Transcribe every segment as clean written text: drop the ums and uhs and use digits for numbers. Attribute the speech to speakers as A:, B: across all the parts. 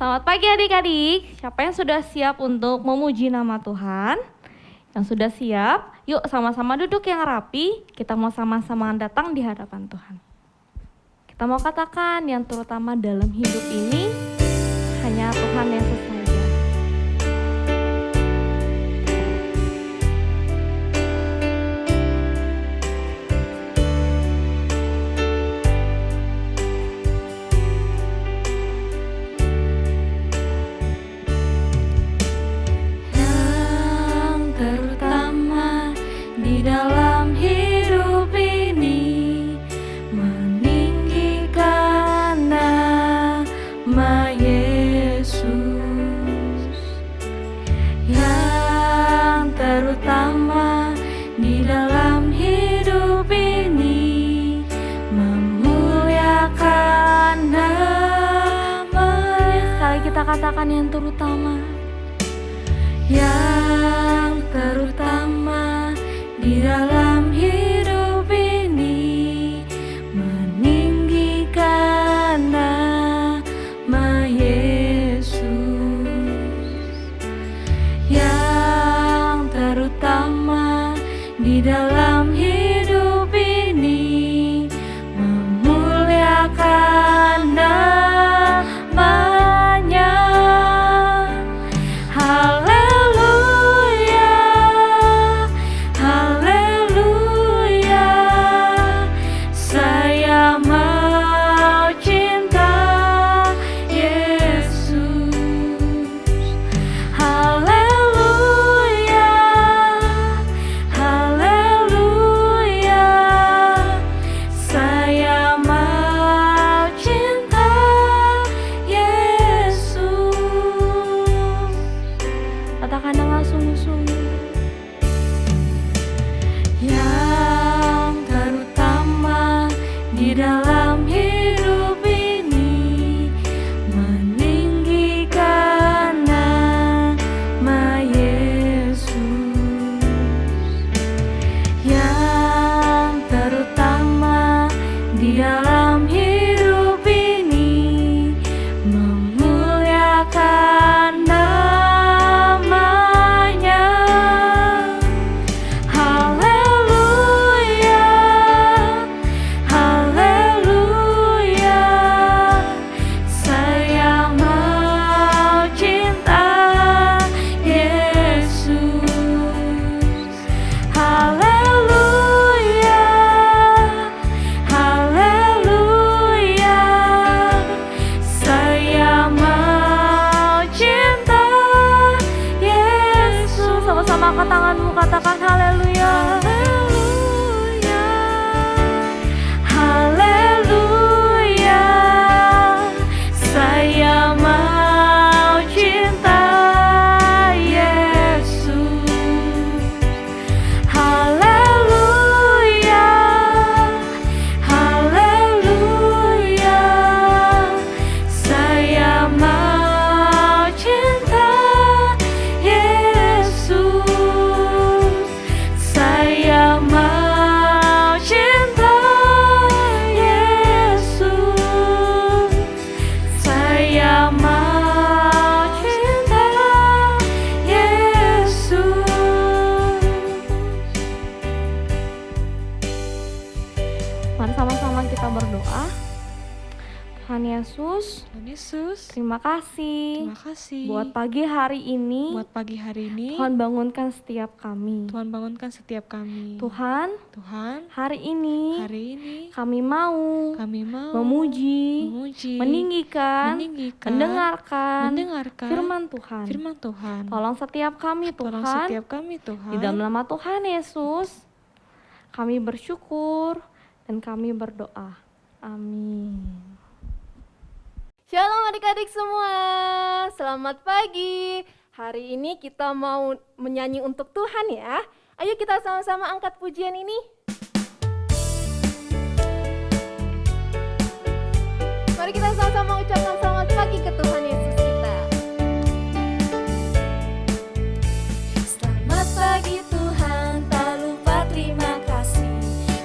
A: Selamat pagi adik-adik. Siapa yang sudah siap untuk memuji nama Tuhan? Yang sudah siap, yuk sama-sama duduk yang rapi. Kita mau sama-sama datang di hadapan Tuhan. Kita mau katakan yang terutama dalam hidup ini hanya Tuhan Yesus saja.
B: Dalam hidup ini meninggikan nama Yesus. Yang terutama di dalam hidup ini memuliakan nama.
A: Sekali kita katakan yang terutama.
B: Yang terutama di dalam hidup ini meninggikan nama Yesus. Yang terutama di dalam hidup ini memuliakan namanya.
A: Katakan dengan sungguh-sungguh.
B: Yang terutama di dalam hidup ini meninggikan nama Yesus. Yang terutama di dalam hidup ini memuliakan
A: Angkat tanganmu, katakan haleluya.
B: Haleluya, saya mau cinta Yesus. Haleluya, haleluya, saya mau cinta Yesus. Saya mau cinta Yesus. Saya mau cinta Yesus.
A: Mari sama-sama kita berdoa. Tuhan Yesus, terima kasih buat pagi hari ini. Tuhan bangunkan setiap kami. Tuhan, hari ini kami mau memuji, meninggikan, mendengarkan firman Tuhan. Tolong setiap kami Tuhan, di dalam nama Tuhan Yesus kami bersyukur dan kami berdoa. Amin.
C: Shalom adik-adik semua, selamat pagi. Hari ini kita mau menyanyi untuk Tuhan ya. Ayo kita sama-sama angkat pujian ini. Mari kita sama-sama ucapkan selamat pagi ke Tuhan Yesus kita.
B: Selamat pagi Tuhan, tak lupa terima kasih.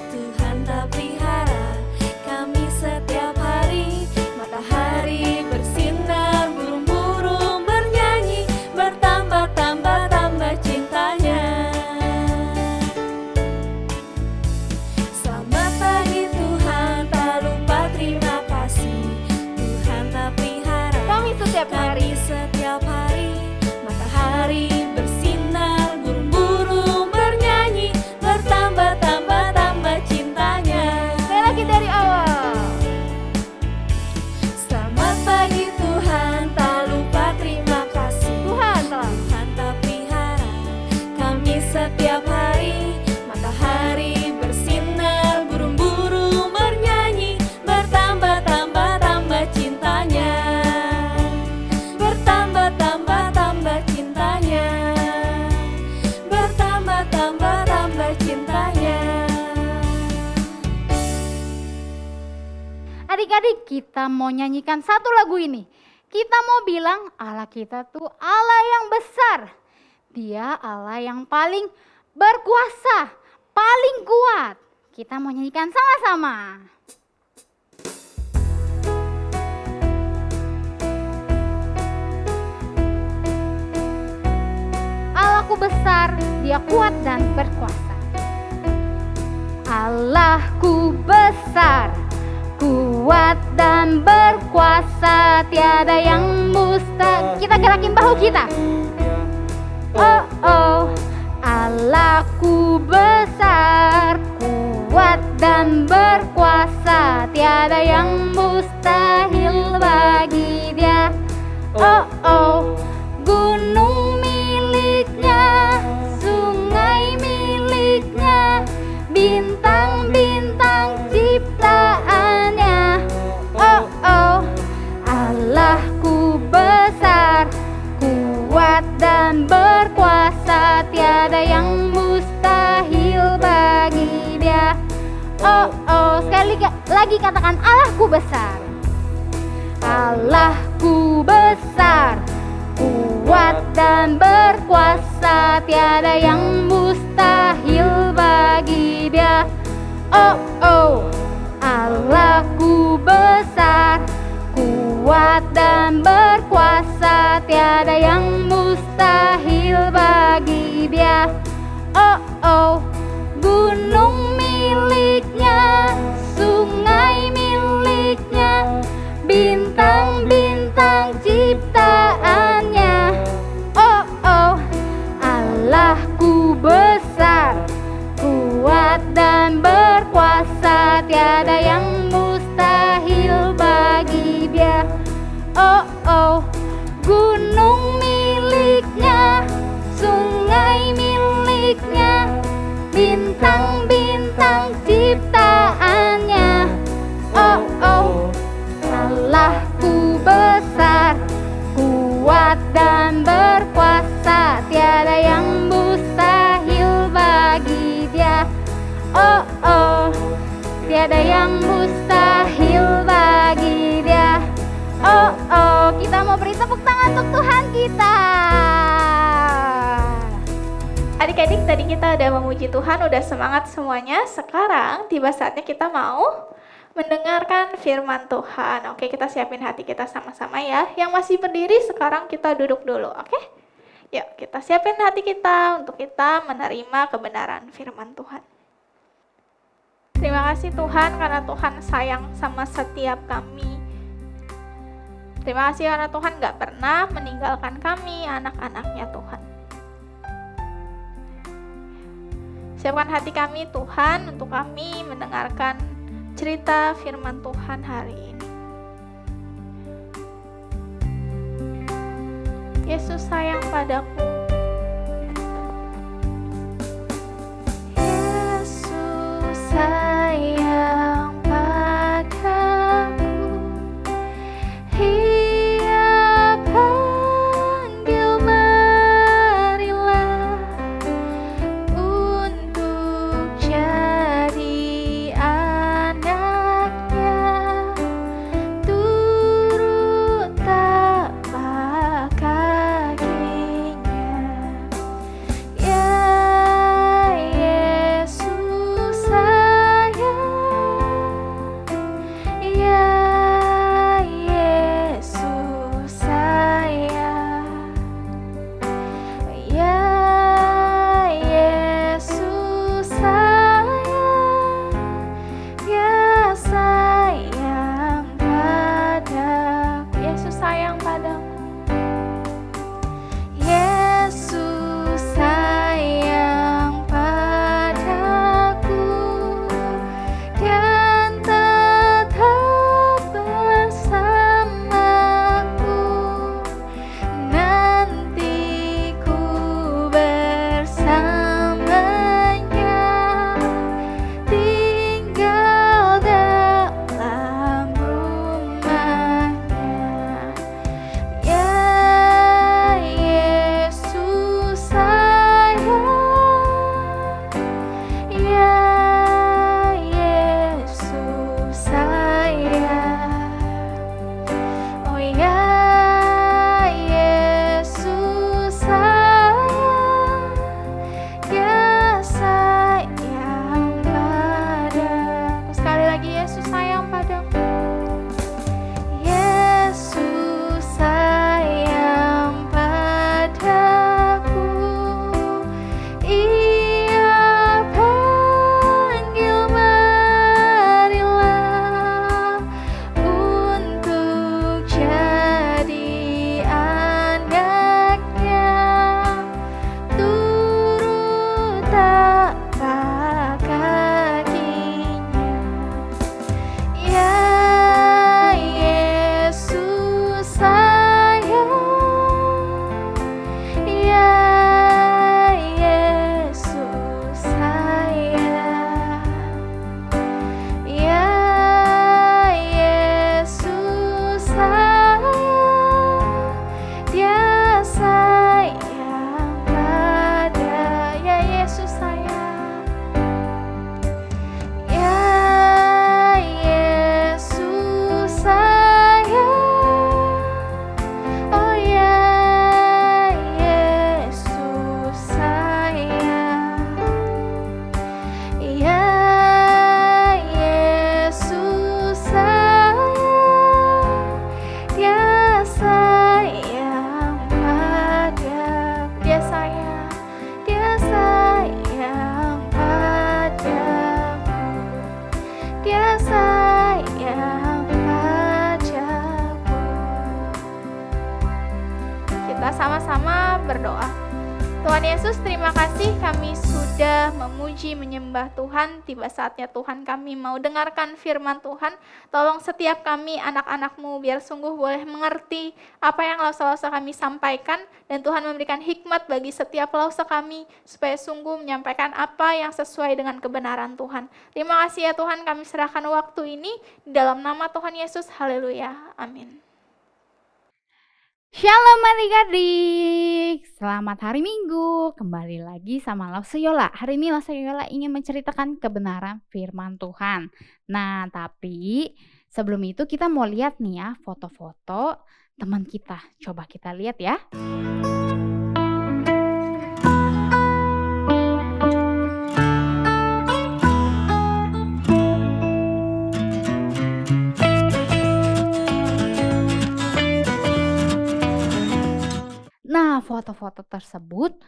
B: Tuhan tak pelihara kami setiap hari. Matahari bersinar, burung
C: setiap hari.
B: Kami setiap hari, matahari bersinar, burung-burung bernyanyi, bertambah-tambah-tambah cintanya.
C: Sekali lagi dari awal.
B: Selamat pagi Tuhan, tak lupa terima kasih.
C: Tuhan telah
B: Tuhan tak pelihara kami setiap hari, matahari bersinar, burung-burung bernyanyi, bertambah-tambah-tambah cintanya, bertambah-tambah-tambah cintanya, bertambah-tambah-tambah cintanya.
D: Adik-adik, kita mau nyanyikan satu lagu ini. Kita mau bilang Allah kita tuh Allah yang besar. Dia Allah yang paling berkuasa, paling kuat. Kita mau nyanyikan sama-sama. Allahku besar, dia kuat dan berkuasa. Allahku besar, kuat dan berkuasa, tiada yang mustahil. Kita gerakin bahu kita. Oh oh, Allahku besar, kuat dan berkuasa, tiada yang mustahil bagi Dia. Oh oh, gunung miliknya, sungai miliknya, bintang-bintang ciptaannya. Oh oh, Allahku besar, kuat dan berkuasa, tiada yang mustahil bagi Dia. Oh oh, sekali lagi katakan Allahku besar. Allahku besar, kuat dan berkuasa, tiada yang mustahil bagi Dia. Oh oh, Allahku besar, kuat dan berkuasa, tiada yang mustahil bagi Dia. Oh oh, gunung miliknya, sungai miliknya, bintang-bintang ciptaannya. Oh oh, Allahku besar, kuat dan berkuasa, tiada yang mustahil bagi Dia. Oh oh, gunung miliknya, sungai miliknya, bintang-bintang ciptaannya. Oh oh, Allahku besar, kuat dan berkuasa, tiada yang mustahil bagi Dia. Oh oh, tiada yang mustahil bagi Dia. Oh oh, kita mau beri tepuk tangan untuk Tuhan kita.
E: Adik-adik, tadi kita udah memuji Tuhan, udah semangat semuanya. Sekarang tiba saatnya kita mau mendengarkan firman Tuhan. Oke, kita siapin hati kita sama-sama ya. Yang masih berdiri sekarang kita duduk dulu, oke? Yuk, kita siapin hati kita untuk kita menerima kebenaran firman Tuhan. Terima kasih Tuhan karena Tuhan sayang sama setiap kami. Terima kasih karena Tuhan gak pernah meninggalkan kami, anak-anaknya Tuhan. Siapkan hati kami Tuhan untuk kami mendengarkan cerita firman Tuhan hari ini. Yesus sayang padaku. Yesus sayang padaku. Ia panggil marilah untuk jadi anaknya, turut tapak kakinya. kita sama-sama berdoa. Tuhan Yesus, terima kasih kami sudah memuji, menyembah Tuhan. Tiba saatnya Tuhan kami mau dengarkan firman Tuhan. Tolong setiap kami anak-anak-Mu biar sungguh boleh mengerti apa yang lausa-lausa kami sampaikan. Dan Tuhan memberikan hikmat bagi setiap lausa kami supaya sungguh menyampaikan apa yang sesuai dengan kebenaran Tuhan. Terima kasih ya Tuhan, kami serahkan waktu ini di dalam nama Tuhan Yesus. Haleluya. Amin.
D: Shalom adik-adik, selamat hari Minggu. Kembali lagi sama Lausa Yola. Hari ini Lausa Yola ingin menceritakan kebenaran firman Tuhan. Nah, tapi sebelum itu kita mau lihat nih ya foto-foto teman kita. Coba kita lihat ya. Nah, foto-foto tersebut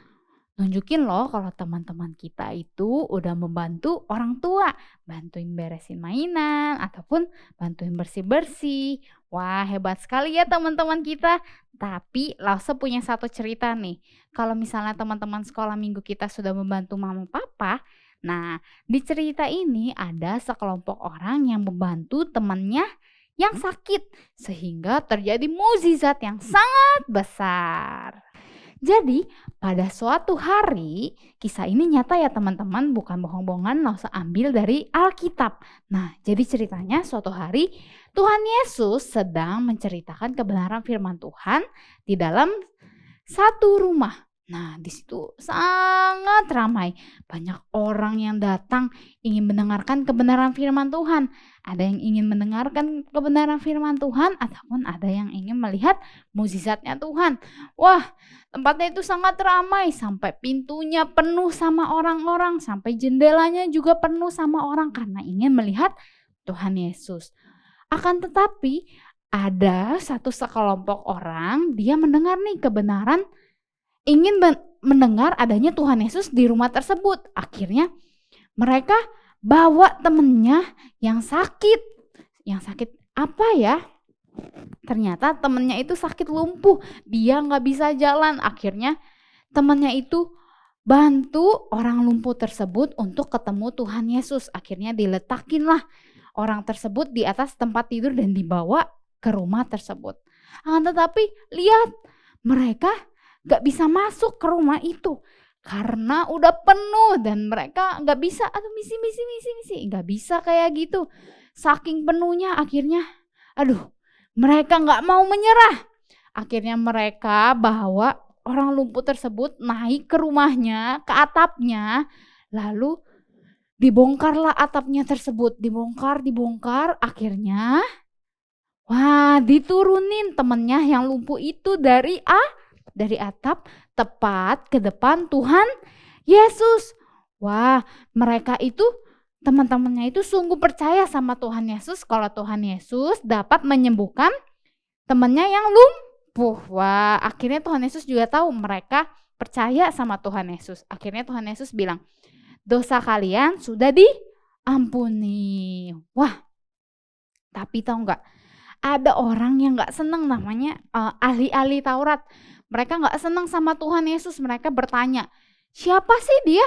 D: nunjukin loh kalau teman-teman kita itu udah membantu orang tua, bantuin beresin mainan ataupun bantuin bersih-bersih. Wah, hebat sekali ya teman-teman kita. Tapi Lausa punya satu cerita nih. Kalau misalnya teman-teman sekolah minggu kita sudah membantu mama papa, nah di cerita ini ada sekelompok orang yang membantu temannya yang sakit sehingga terjadi mukjizat yang sangat besar. Jadi pada suatu hari, kisah ini nyata ya teman-teman, bukan bohong-bohongan, Lausa ambil dari Alkitab. Nah, jadi ceritanya suatu hari Tuhan Yesus sedang menceritakan kebenaran firman Tuhan di dalam satu rumah. Nah, di situ sangat ramai. Banyak orang yang datang ingin mendengarkan kebenaran firman Tuhan. Ada yang ingin mendengarkan kebenaran firman Tuhan ataupun ada yang ingin melihat mukjizatnya Tuhan. Wah, tempatnya itu sangat ramai sampai pintunya penuh sama orang-orang, sampai jendelanya juga penuh sama orang karena ingin melihat Tuhan Yesus. Akan tetapi ada satu sekelompok orang, dia mendengar nih kebenaran, ingin mendengar adanya Tuhan Yesus di rumah tersebut. Akhirnya mereka bawa temennya yang sakit. Yang sakit apa ya? Ternyata temennya itu sakit lumpuh. Dia gak bisa jalan. Akhirnya temennya itu bantu orang lumpuh tersebut untuk ketemu Tuhan Yesus. Akhirnya diletakinlah orang tersebut di atas tempat tidur dan dibawa ke rumah tersebut. Tetapi lihat, mereka gak bisa masuk ke rumah itu karena udah penuh dan mereka gak bisa, aduh misi, gak bisa kayak gitu. Saking penuhnya akhirnya, mereka gak mau menyerah. Akhirnya mereka bawa orang lumpuh tersebut naik ke rumahnya, ke atapnya, lalu dibongkarlah atapnya tersebut, dibongkar, akhirnya diturunin temennya yang lumpuh itu dari atap tepat ke depan Tuhan Yesus. Wah, mereka itu, teman-temannya itu sungguh percaya sama Tuhan Yesus kalau Tuhan Yesus dapat menyembuhkan temannya yang lumpuh. Wah, akhirnya Tuhan Yesus juga tahu mereka percaya sama Tuhan Yesus. Akhirnya Tuhan Yesus bilang, dosa kalian sudah diampuni. Wah, tapi tahu nggak? Ada orang yang gak senang, namanya ahli-ahli Taurat. Mereka gak senang sama Tuhan Yesus. Mereka bertanya, siapa sih dia?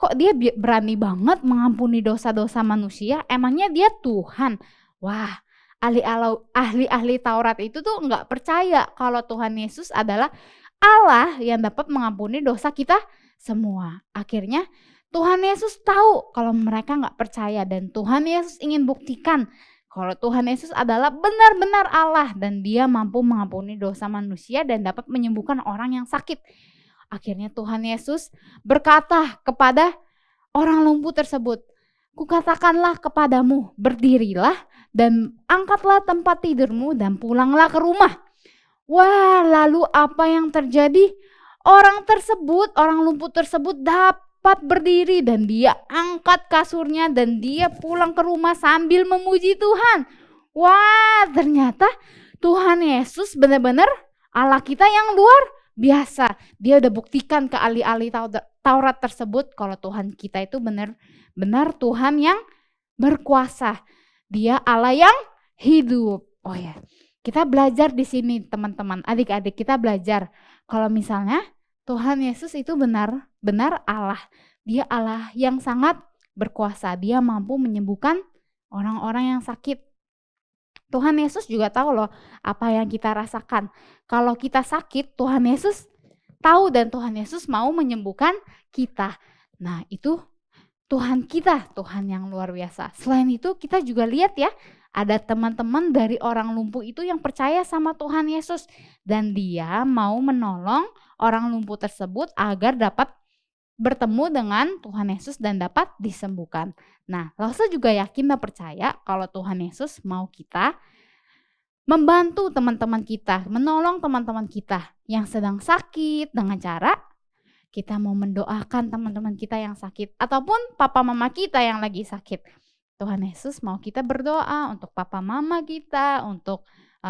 D: Kok dia berani banget mengampuni dosa-dosa manusia? Emangnya dia Tuhan? Wah, ahli-ahli Taurat itu tuh gak percaya kalau Tuhan Yesus adalah Allah yang dapat mengampuni dosa kita semua. Akhirnya Tuhan Yesus tahu kalau mereka gak percaya dan Tuhan Yesus ingin buktikan kalau Tuhan Yesus adalah benar-benar Allah dan dia mampu mengampuni dosa manusia dan dapat menyembuhkan orang yang sakit. Akhirnya Tuhan Yesus berkata kepada orang lumpuh tersebut, kukatakanlah kepadamu, berdirilah dan angkatlah tempat tidurmu dan pulanglah ke rumah. Wah, lalu apa yang terjadi? Orang lumpuh tersebut dapat berdiri dan dia angkat kasurnya dan dia pulang ke rumah sambil memuji Tuhan. Wah, ternyata Tuhan Yesus benar-benar Allah kita yang luar biasa. Dia udah buktikan ke ahli-ahli Taurat tersebut kalau Tuhan kita itu benar-benar Tuhan yang berkuasa. Dia Allah yang hidup. Oh ya, kita belajar di sini teman-teman, adik-adik kita belajar kalau misalnya Tuhan Yesus itu benar-benar Allah. Dia Allah yang sangat berkuasa. Dia mampu menyembuhkan orang-orang yang sakit. Tuhan Yesus juga tahu loh apa yang kita rasakan. Kalau kita sakit, Tuhan Yesus tahu dan Tuhan Yesus mau menyembuhkan kita. Nah, itu Tuhan kita, Tuhan yang luar biasa. Selain itu kita juga lihat ya, ada teman-teman dari orang lumpuh itu yang percaya sama Tuhan Yesus. Dan dia mau menolong orang lumpuh tersebut agar dapat bertemu dengan Tuhan Yesus dan dapat disembuhkan. Nah, Lause juga yakin dan percaya kalau Tuhan Yesus mau kita membantu teman-teman kita, menolong teman-teman kita yang sedang sakit dengan cara kita mau mendoakan teman-teman kita yang sakit ataupun papa mama kita yang lagi sakit. Tuhan Yesus mau kita berdoa untuk papa mama kita, untuk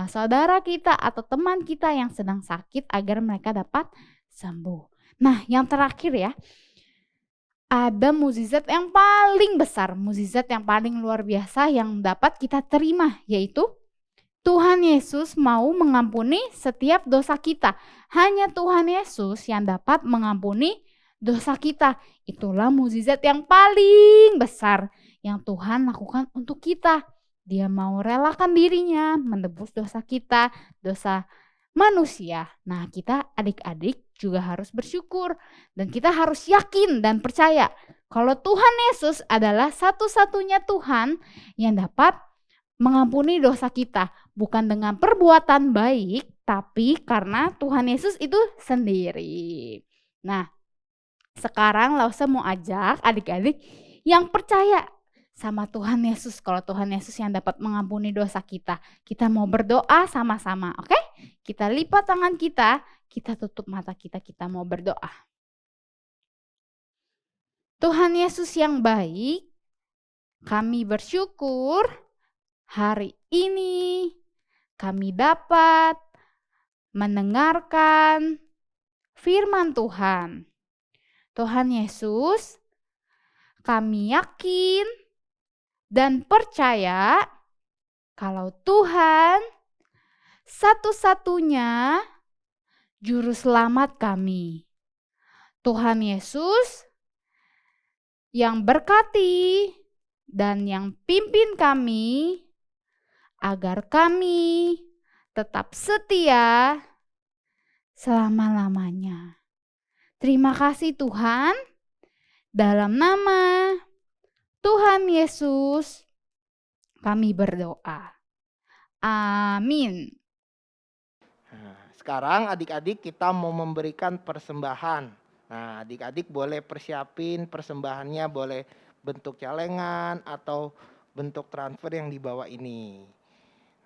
D: saudara kita atau teman kita yang sedang sakit agar mereka dapat sembuh. Nah, yang terakhir ya, ada mukjizat yang paling besar, mukjizat yang paling luar biasa yang dapat kita terima, yaitu Tuhan Yesus mau mengampuni setiap dosa kita. Hanya Tuhan Yesus yang dapat mengampuni dosa kita. Itulah mukjizat yang paling besar yang Tuhan lakukan untuk kita. Dia mau relakan dirinya menebus dosa kita, dosa manusia. Nah, kita adik-adik juga harus bersyukur dan kita harus yakin dan percaya kalau Tuhan Yesus adalah satu-satunya Tuhan yang dapat mengampuni dosa kita, bukan dengan perbuatan baik, tapi karena Tuhan Yesus itu sendiri. Nah, sekarang Lause mau ajak adik-adik yang percaya sama Tuhan Yesus, kalau Tuhan Yesus yang dapat mengampuni dosa kita. Kita mau berdoa sama-sama, oke? Kita lipat tangan kita tutup mata kita mau berdoa. Tuhan Yesus yang baik, kami bersyukur hari ini kami dapat mendengarkan firman Tuhan. Tuhan Yesus, kami yakin dan percaya kalau Tuhan satu-satunya juru selamat kami. Tuhan Yesus yang berkati dan yang pimpin kami agar kami tetap setia selama-lamanya. Terima kasih Tuhan, dalam nama Tuhan Yesus kami berdoa. Amin.
F: Nah, sekarang adik-adik kita mau memberikan persembahan. Nah, adik-adik boleh persiapin persembahannya, boleh bentuk celengan atau bentuk transfer yang di bawah ini.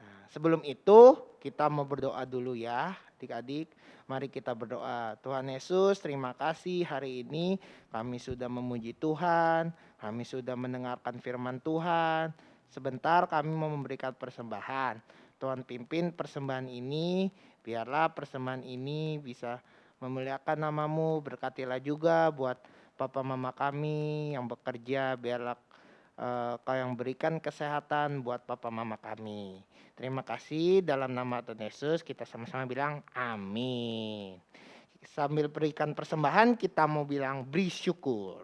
F: Nah, sebelum itu kita mau berdoa dulu ya adik-adik. Mari kita berdoa. Tuhan Yesus, terima kasih hari ini kami sudah memuji Tuhan, kami sudah mendengarkan firman Tuhan. Sebentar kami mau memberikan persembahan. Tuhan pimpin persembahan ini, biarlah persembahan ini bisa memuliakan nama-Mu. Berkatilah juga buat papa mama kami yang bekerja, biarlah Kau yang berikan kesehatan buat papa mama kami. Terima kasih, dalam nama Tuhan Yesus kita sama-sama bilang amin. Sambil berikan persembahan kita mau bilang bersyukur.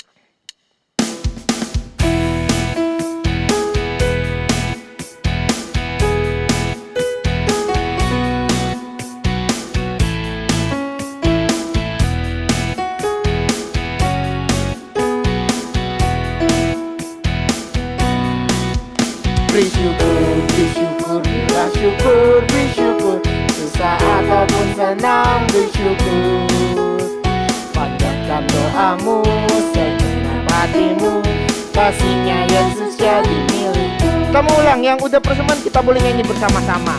F: Bersyukur, susah ataupun senang bersyukur. Panjatkan doamu, segenap hatimu, kasihnya Yesus jadi milikku. Kita mau ulang, yang udah persembahan kita boleh nyanyi bersama-sama.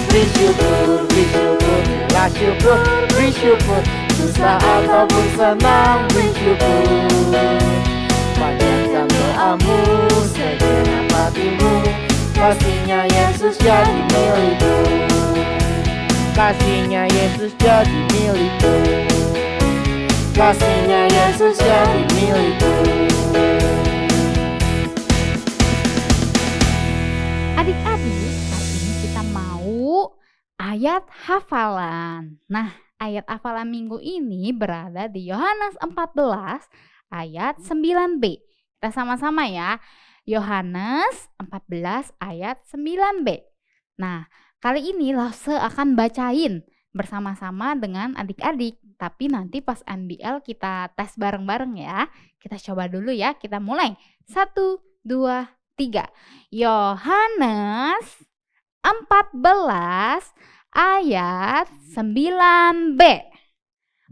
F: Bersyukur, bersyukur, susah ataupun senang bersyukur. Panjatkan doamu, segenap hatimu, kasihnya Yesus jadi milikku. Kasihnya Yesus jadi milikku. Kasihnya Yesus jadi milikku.
D: Adik-adik, hari ini kita mau ayat hafalan. Nah, Ayat hafalan minggu ini berada di Yohanes 14 ayat 9b. Kita sama-sama ya. Yohanes 14 ayat 9b. Nah, kali ini Lause akan bacain bersama-sama dengan adik-adik. Tapi nanti pas NBL kita tes bareng-bareng ya. Kita coba dulu ya, kita mulai. 1, 2, 3. Yohanes 14 ayat 9b.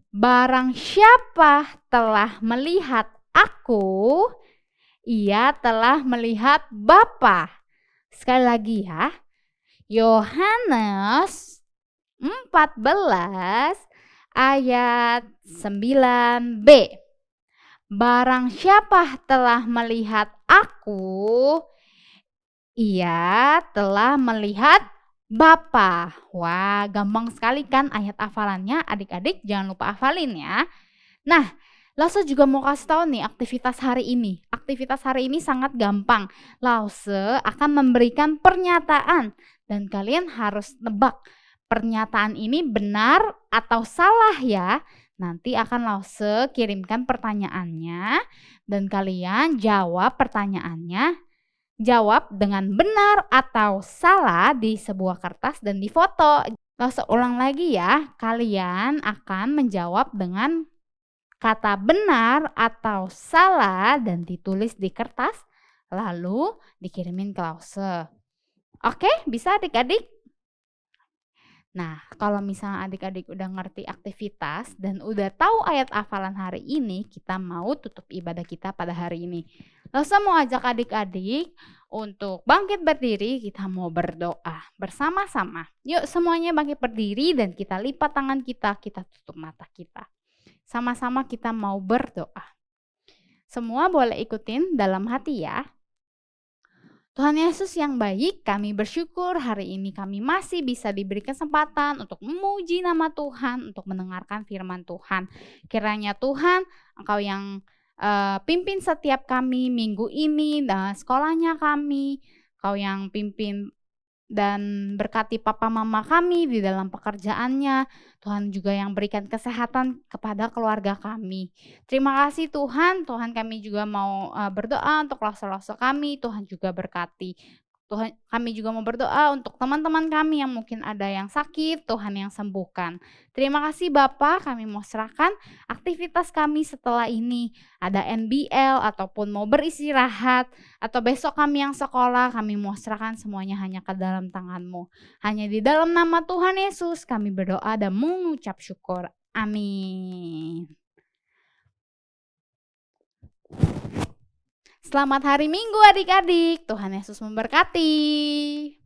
D: Barang siapa telah melihat aku, ia telah melihat Bapa. Sekali lagi ya. Yohanes 14 ayat 9b. Barang siapa telah melihat aku, ia telah melihat Bapa. Wah, gampang sekali kan ayat hafalannya. Adik-adik jangan lupa hafalin ya. Nah, Lause juga mau kasih tahu nih aktivitas hari ini. Aktivitas hari ini sangat gampang. Lause akan memberikan pernyataan dan kalian harus nebak pernyataan ini benar atau salah ya. Nanti akan Lause kirimkan pertanyaannya dan kalian jawab pertanyaannya. Jawab dengan benar atau salah di sebuah kertas dan difoto. Lause ulang lagi ya. Kalian akan menjawab dengan kata benar atau salah dan ditulis di kertas lalu dikirimin ke Lause. Oke, bisa adik-adik? Nah, kalau misalnya adik-adik udah ngerti aktivitas dan udah tahu ayat hafalan hari ini, kita mau tutup ibadah kita pada hari ini. Lause mau ajak adik-adik untuk bangkit berdiri, kita mau berdoa bersama-sama. Yuk semuanya bangkit berdiri dan kita lipat tangan kita tutup mata kita. Sama-sama kita mau berdoa. Semua boleh ikutin dalam hati ya. Tuhan Yesus yang baik, kami bersyukur hari ini kami masih bisa diberi kesempatan untuk memuji nama Tuhan, untuk mendengarkan firman Tuhan. Kiranya Tuhan, Engkau yang pimpin setiap kami minggu ini, dan sekolahnya kami, Engkau yang pimpin dan berkati papa mama kami di dalam pekerjaannya. Tuhan juga yang berikan kesehatan kepada keluarga kami. Terima kasih Tuhan. Tuhan kami juga mau berdoa untuk lause-lause kami. Tuhan juga berkati. Tuhan, kami juga mau berdoa untuk teman-teman kami yang mungkin ada yang sakit, Tuhan yang sembuhkan. Terima kasih Bapak, kami mau serahkan aktivitas kami setelah ini. Ada NBL ataupun mau beristirahat, atau besok kami yang sekolah, kami mau serahkan semuanya hanya ke dalam tangan-Mu. Hanya di dalam nama Tuhan Yesus kami berdoa dan mengucap syukur. Amin. Selamat hari Minggu adik-adik. Tuhan Yesus memberkati.